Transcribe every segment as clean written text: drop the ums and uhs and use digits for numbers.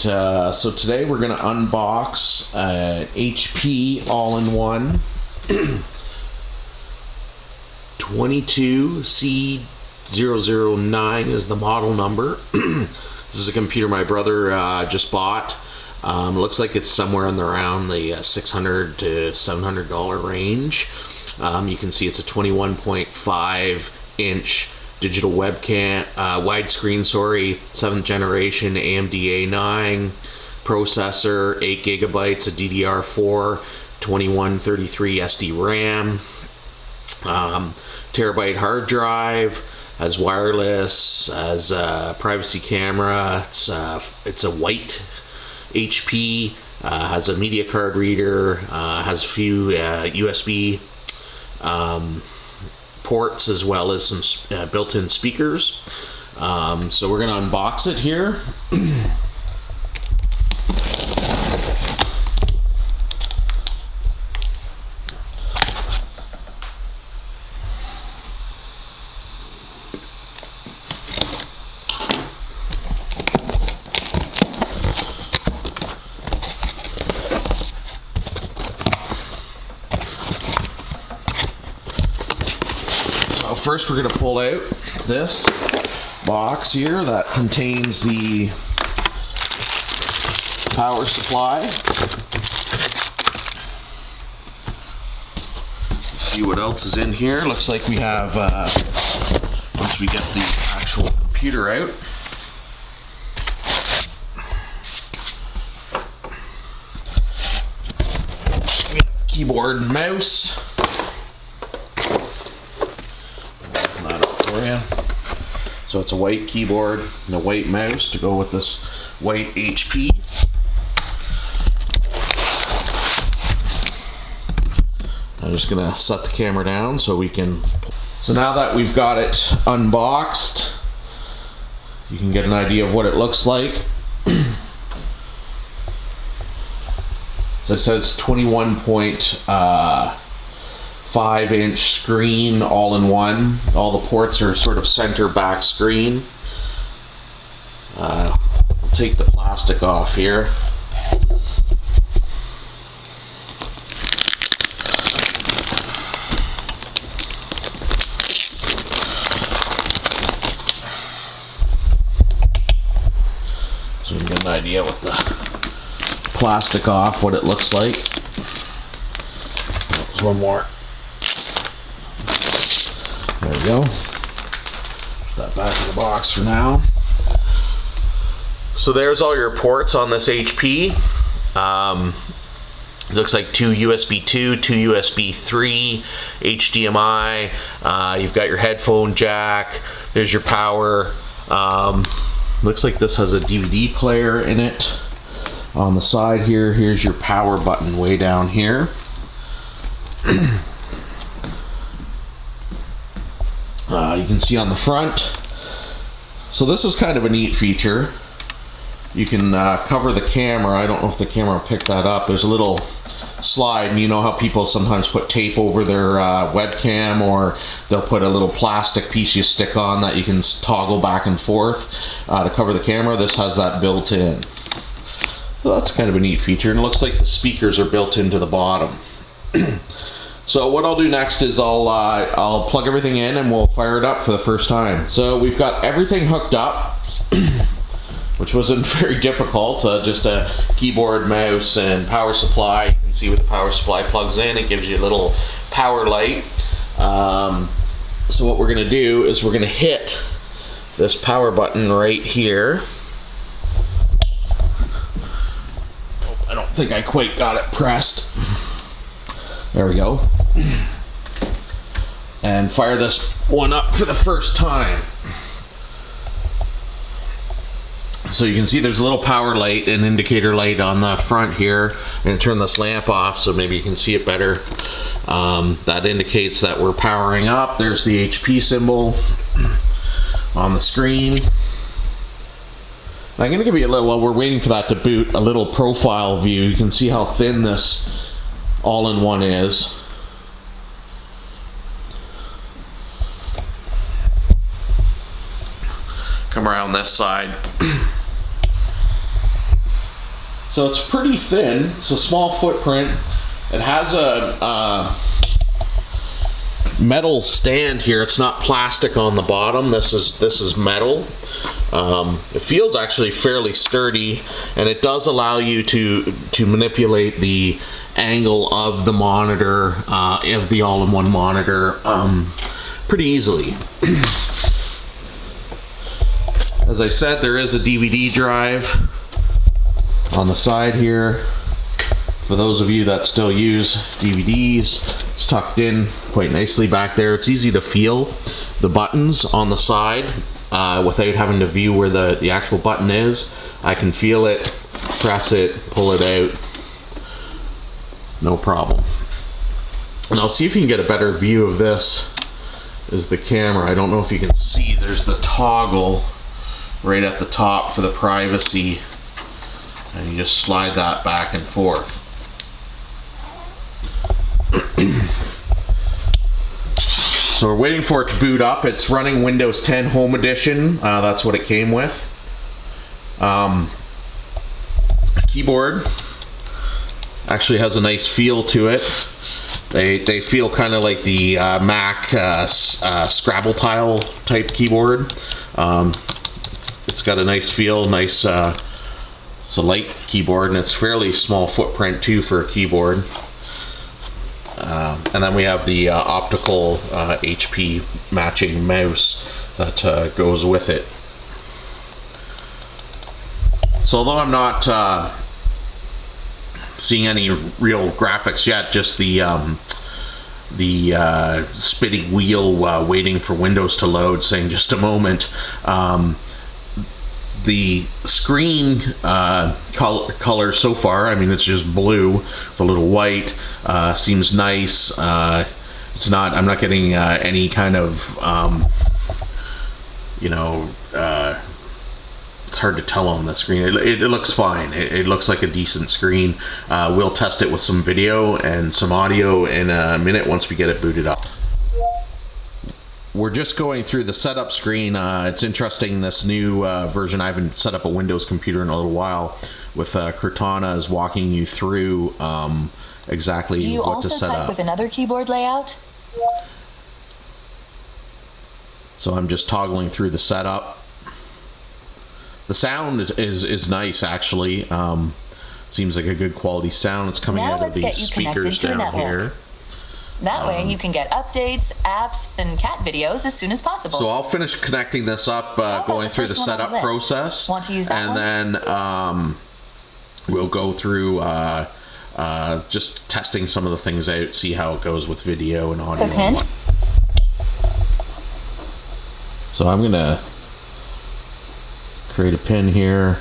so today we're going to unbox HP all-in-one 22C0009 is the model number. This is a computer my brother just bought. Looks like it's somewhere in around the $600 to $700 range. You can see it's a 21.5 inch digital webcam, widescreen, 7th generation AMD A9 processor, 8 gigabytes of DDR4, 2133 SD RAM, terabyte hard drive, has wireless, has a privacy camera. It's a white HP, has a media card reader, has a few USB ports as well as some built-in speakers. So we're going to unbox it here. First, we're going to pull out this box here that contains the power supply. Let's see what else is in here. Looks like we have, once we get the actual computer out, we have keyboard and mouse. So it's a white keyboard and a white mouse to go with this white HP. I'm just gonna set the camera down so we can. So now that we've got it unboxed, you can get an idea of what it looks like. So it says 21.5 inch screen all-in-one. All the ports are sort of center back screen. I'll take the plastic off here. So you can get an idea with the plastic off what it looks like. There's one more. There we go. Put that back in the box for now. So there's all your ports on this HP. Looks like 2 USB 2, 2 USB 3, HDMI. You've got your headphone jack. There's your power. Looks like this has a DVD player in it. On the side here, here's your power button way down here. You can see on the front. So this is kind of a neat feature. You can cover the camera. I don't know if the camera picked that up. There's a little slide, and you know how people sometimes put tape over their webcam, or they'll put a little plastic piece you stick on that you can toggle back and forth to cover the camera. This has that built in. So that's kind of a neat feature, and it looks like the speakers are built into the bottom. So what I'll do next is I'll plug everything in and we'll fire it up for the first time. So we've got everything hooked up, which wasn't very difficult. Just a keyboard, mouse, and power supply. You can see where the power supply plugs in. It gives you a little power light. So what we're going to do is we're going to hit this power button right here. Oh, I don't think I quite got it pressed. There we go. And fire this one up for the first time. So you can see there's a little power light, an indicator light on the front here. I'm going to turn this lamp off so maybe you can see it better. That indicates that we're powering up. There's the HP symbol on the screen. I'm going to give you a little, while we're waiting for that to boot, a little profile view. You can see how thin this all-in-one is. Come around this side. So it's pretty thin. It's a small footprint. It has a metal stand here. It's not plastic on the bottom. This is metal. It feels actually fairly sturdy, and it does allow you to manipulate the angle of the monitor, of the all-in-one monitor, pretty easily. As I said, there is a DVD drive on the side here. For those of you that still use DVDs, it's tucked in quite nicely back there. It's easy to feel the buttons on the side without having to view where the actual button is. I can feel it, press it, pull it out, no problem. And I'll see if you can get a better view of this is the camera. I don't know if you can see, there's the toggle right at the top for the privacy, and you just slide that back and forth. So we're waiting for it to boot up. It's running Windows 10 Home Edition. That's what it came with. Keyboard actually has a nice feel to it. They feel kind of like the Mac Scrabble tile type keyboard. It's got a nice feel, nice. It's a light keyboard, and it's fairly small footprint too for a keyboard. And then we have the optical HP matching mouse that goes with it. So although I'm not seeing any real graphics yet, just the spinning wheel waiting for Windows to load, saying just a moment. The screen color so far, I mean, it's just blue with a little white. Seems nice. It's not. I'm not getting any kind of, it's hard to tell on the screen. It looks fine. It looks like a decent screen. We'll test it with some video and some audio in a minute once we get it booted up. We're just going through the setup screen. It's interesting, this new version. I haven't set up a Windows computer in a little while. With Cortana is walking you through exactly what to set up. Do you also type with another keyboard layout? So I'm just toggling through the setup. The sound is nice, actually. Seems like a good quality sound. It's coming out of these speakers down here. That way you can get updates, apps, and cat videos as soon as possible. So I'll finish connecting this up, going through the setup process. Want to use that and then we'll go through just testing some of the things out, see how it goes with video and audio. The pin? So I'm gonna create a pin here.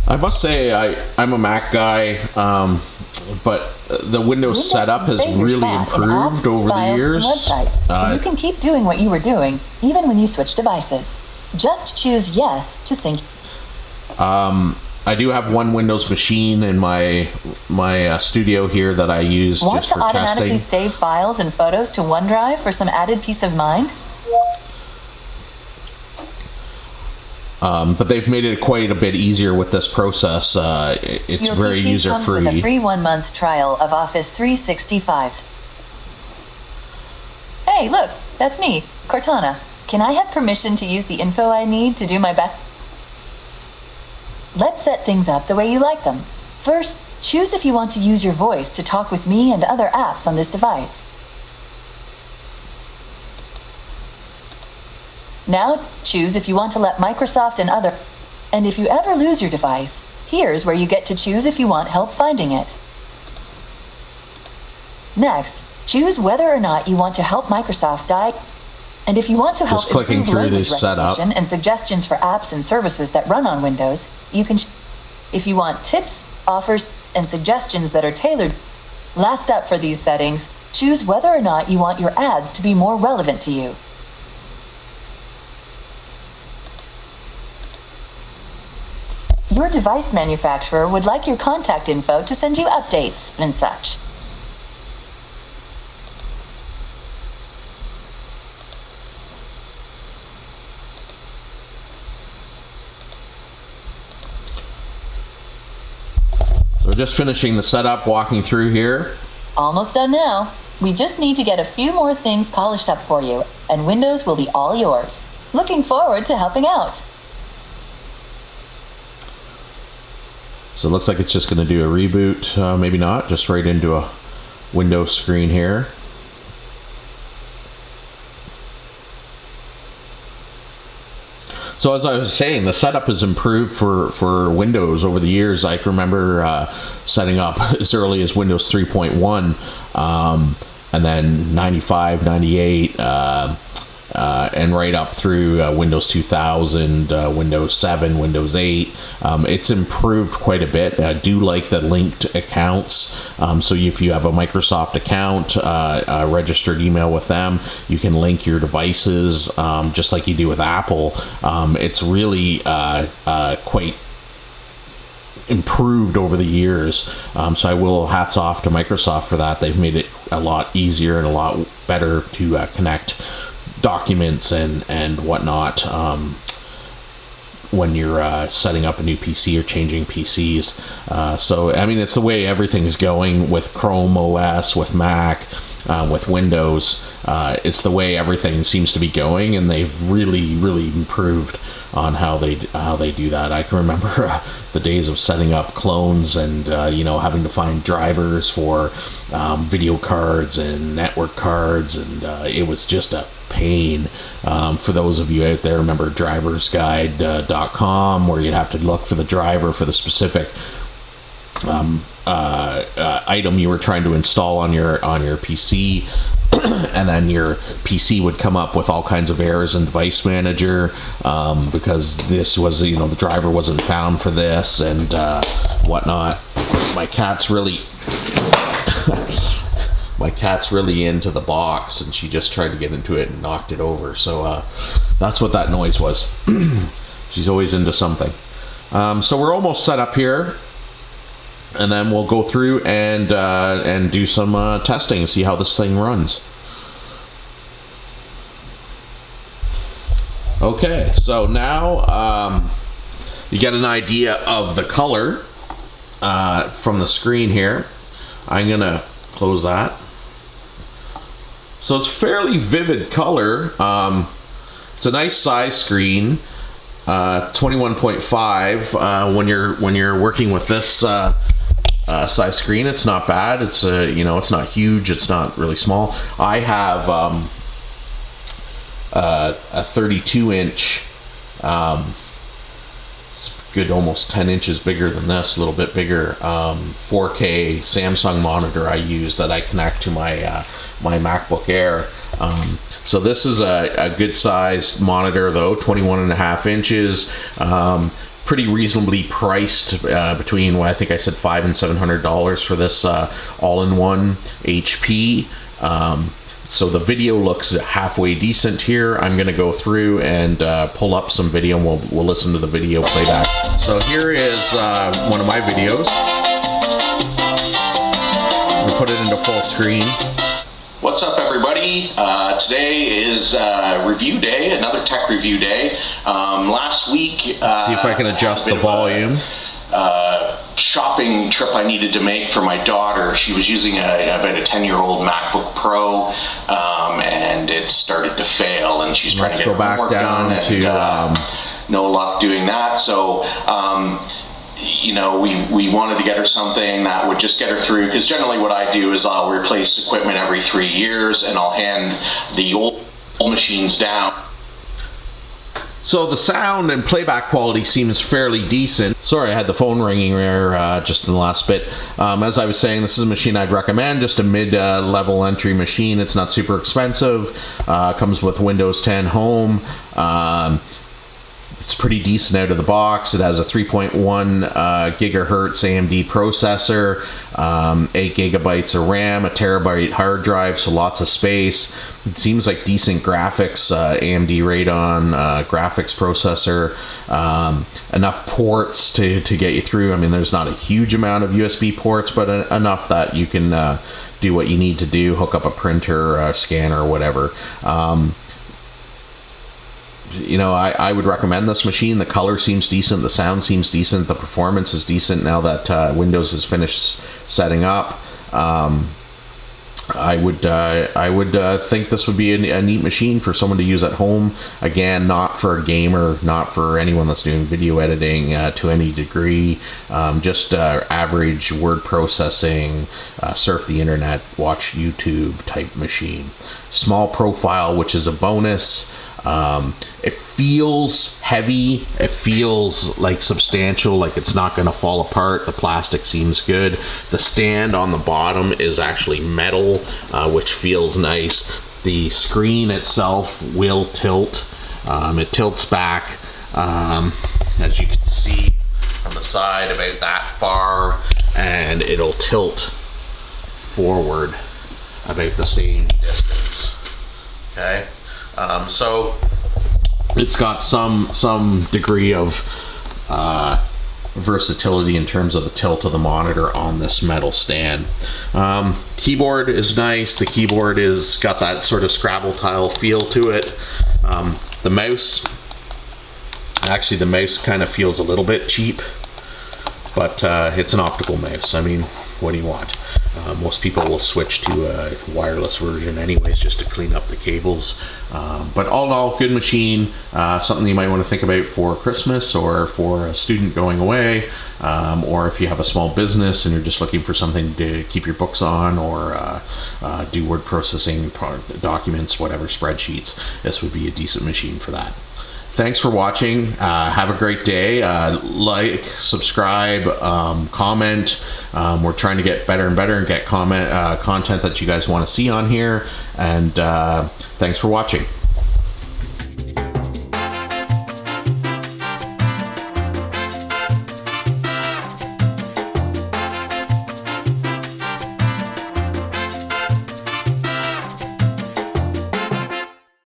I must say I'm a Mac guy, but the Windows setup has really improved over the years. Websites, so you can keep doing what you were doing, even when you switch devices. Just choose yes to sync. I do have one Windows machine in my studio here that I use just for testing. Want to automatically save files and photos to OneDrive for some added peace of mind? But they've made it quite a bit easier with this process. It's very user-free. Comes with a free 1-month trial of Office 365. Hey, look, that's me, Cortana. Can I have permission to use the info I need to do my best? Let's set things up the way you like them. First, choose if you want to use your voice to talk with me and other apps on this device. Now, choose if you want to let Microsoft and if you ever lose your device, here's where you get to choose if you want help finding it. Next, choose whether or not you want to help Microsoft and if you want to help improve language recognition and suggestions for apps and services that run on Windows, you can. If you want tips, offers, and suggestions that are tailored. Last up for these settings, choose whether or not you want your ads to be more relevant to you. Your device manufacturer would like your contact info to send you updates and such. So we're just finishing the setup, walking through here. Almost done now. We just need to get a few more things polished up for you, and Windows will be all yours. Looking forward to helping out. So it looks like it's just going to do a reboot, maybe not, just right into a Windows screen here. So as I was saying, the setup has improved for Windows over the years. I can remember setting up as early as Windows 3.1, and then 95, 98, and right up through Windows 2000, Windows 7, Windows 8. It's improved quite a bit. I do like the linked accounts. So if you have a Microsoft account, a registered email with them, you can link your devices just like you do with Apple. It's really quite improved over the years. So I will hats off to Microsoft for that. They've made it a lot easier and a lot better to connect documents and whatnot when you're setting up a new PC or changing PCs. So I mean, it's the way everything's going with Chrome OS, with Mac, with Windows. It's the way everything seems to be going, and they've really improved on how they do that. I can remember the days of setting up clones and having to find drivers for video cards and network cards, and it was just a pain. For those of you out there, remember driversguide.com, where you'd have to look for the driver for the specific item you were trying to install on your PC. And then your PC would come up with all kinds of errors in Device Manager because this was, the driver wasn't found for this and whatnot. My cat's really into the box, and she just tried to get into it and knocked it over. So that's what that noise was. She's always into something. So we're almost set up here. And then we'll go through and do some testing and see how this thing runs. Okay, so now you get an idea of the color from the screen here. I'm gonna close that. So it's fairly vivid color. It's a nice size screen. 21.5 when you're working with this size screen, it's not bad. It's it's not huge, it's not really small. I have a 32-inch, it's good, almost 10 inches bigger than this, a little bit bigger, 4K Samsung monitor I use that I connect to my my MacBook Air. So this is a good sized monitor though, 21.5 inches. Pretty reasonably priced, between what I think I said $500 and $700 for this all-in-one HP. So the video looks halfway decent here. I'm going to go through and pull up some video, and we'll listen to the video playback. So here is one of my videos. I'm going to put it into full screen. What's up, everybody? Today is review day, another tech review day. Last week, see if I can adjust the volume. Shopping trip I needed to make for my daughter. She was using about a 10-year-old MacBook Pro, and it started to fail, and she's trying to get her homework done, and no luck doing that. So we wanted to get her something that would just get her through, because generally what I do is I'll replace equipment every 3 years, and I'll hand the old machines down. So the sound and playback quality seems fairly decent. Sorry, I had the phone ringing there just in the last bit. As I was saying, this is a machine I'd recommend, just a mid-level entry machine. It's not super expensive. Comes with Windows 10 Home. It's pretty decent out of the box. It has a 3.1 gigahertz AMD processor, 8 gigabytes of RAM, a terabyte hard drive, so lots of space. It seems like decent graphics, AMD Radeon graphics processor, enough ports to get you through. I mean, there's not a huge amount of USB ports, but enough that you can do what you need to do, hook up a printer, scanner, or whatever. You know, I would recommend this machine. The color seems decent, the sound seems decent, the performance is decent now that Windows is finished setting up. I would think this would be a neat machine for someone to use at home. Again, not for a gamer, not for anyone that's doing video editing to any degree. Just average word processing, surf the internet, watch YouTube type machine. Small profile, which is a bonus. It feels heavy, it feels like substantial, like it's not going to fall apart. The plastic seems good. The stand on the bottom is actually metal, which feels nice. The screen itself will tilt. It tilts back, as you can see on the side, about that far, and it'll tilt forward about the same distance. Okay. So it's got some degree of versatility in terms of the tilt of the monitor on this metal stand. Keyboard is nice. The keyboard is got that sort of Scrabble tile feel to it. The mouse, actually the mouse kind of feels a little bit cheap, but it's an optical mouse. I mean, what do you want? Most people will switch to a wireless version anyways, just to clean up the cables. But all in all, good machine. Something you might want to think about for Christmas, or for a student going away, or if you have a small business and you're just looking for something to keep your books on, or do word processing, documents, whatever, spreadsheets. This would be a decent machine for that. Thanks for watching. Have a great day. Like, subscribe, comment. We're trying to get better and better and get content that you guys want to see on here. And thanks for watching.